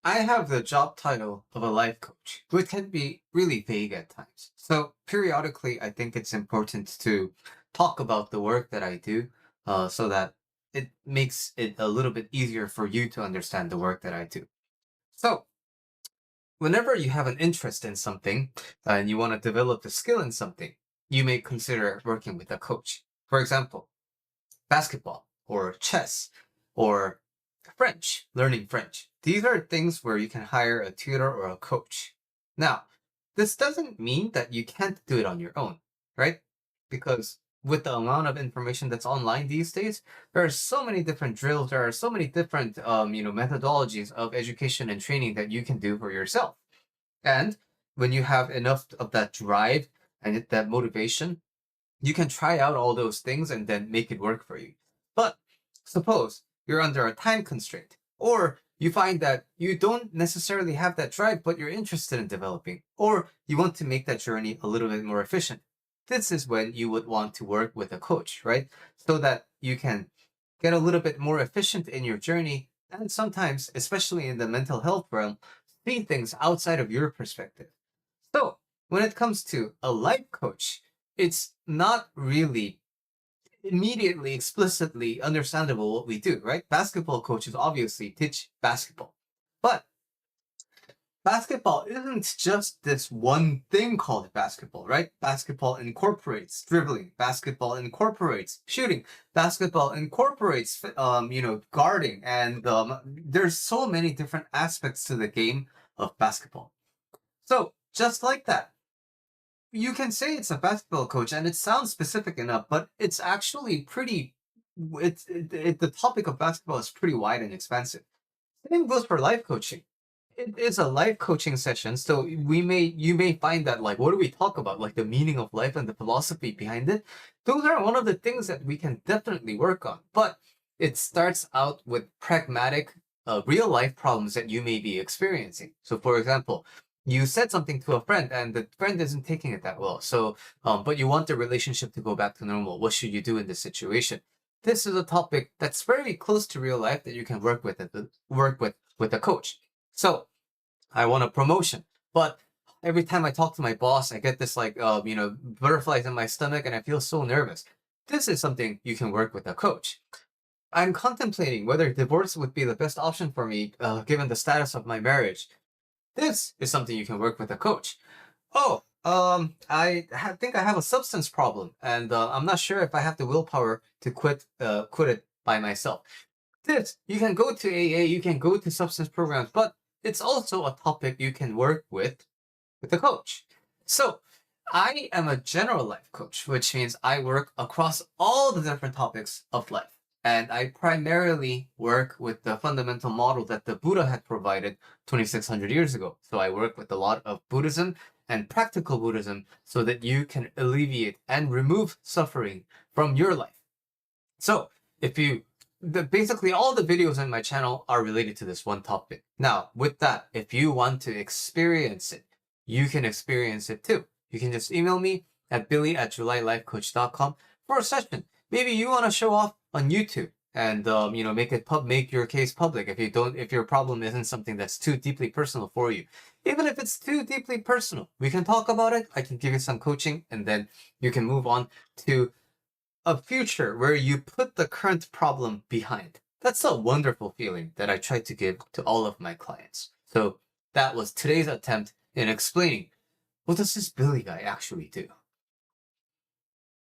I have the job title of a life coach, which can be really vague at times. So periodically, I think it's important to talk about the work that I do, so that it makes it a little bit easier for you to understand the work that I do. So whenever you have an interest in something and you want to develop a skill in something, you may consider working with a coach. For example, basketball or chess or French, learning French. These are things where you can hire a tutor or a coach. Now, this doesn't mean that you can't do it on your own, right? Because with the amount of information that's online these days, there are so many different drills, there are so many different methodologies of education and training that you can do for yourself. And when you have enough of that drive and that motivation, you can try out all those things and then make it work for you. But suppose you're under a time constraint, or you find that you don't necessarily have that drive, but you're interested in developing, or you want to make that journey a little bit more efficient. This is when you would want to work with a coach, right? So that you can get a little bit more efficient in your journey. And sometimes, especially in the mental health realm, see things outside of your perspective. So when it comes to a life coach, it's not really immediately explicitly understandable what we do, right? Basketball coaches obviously teach basketball. But basketball isn't just this one thing called basketball, right? Basketball incorporates dribbling, basketball incorporates shooting, basketball incorporates guarding, and there's so many different aspects to the game of basketball. So just like that, you can say it's a basketball coach and it sounds specific enough, but it's actually pretty, the topic of basketball is pretty wide and expansive. Same goes for life coaching. It is a life coaching session, so you may find that, like, what do we talk about? Like the meaning of life and the philosophy behind it. Those are one of the things that we can definitely work on. But it starts out with pragmatic, real life problems that you may be experiencing. So for example, you said something to a friend and the friend isn't taking it that well. So, but you want the relationship to go back to normal. What should you do in this situation? This is a topic that's very close to real life that you can work with with a coach. So I want a promotion, but every time I talk to my boss, I get this butterflies in my stomach and I feel so nervous. This is something you can work with a coach. I'm contemplating whether divorce would be the best option for me, given the status of my marriage. This is something you can work with a coach. Oh, think I have a substance problem, and I'm not sure if I have the willpower to quit it by myself. This, you can go to AA, you can go to substance programs, but it's also a topic you can work with a coach. So I am a general life coach, which means I work across all the different topics of life. And I primarily work with the fundamental model that the Buddha had provided 2,600 years ago. So I work with a lot of Buddhism and practical Buddhism so that you can alleviate and remove suffering from your life. So if you basically all the videos on my channel are related to this one topic. Now, with that, if you want to experience it, you can experience it too. You can just email me at billy@julylifecoach.com for a session. Maybe you want to show off on YouTube and make your case public if your problem isn't something that's too deeply personal for you. Even if it's too deeply personal, we can talk about it. I can give you some coaching and then you can move on to a future where you put the current problem behind. That's a wonderful feeling that I try to give to all of my clients. So that was today's attempt in explaining, what does this Billy guy actually do?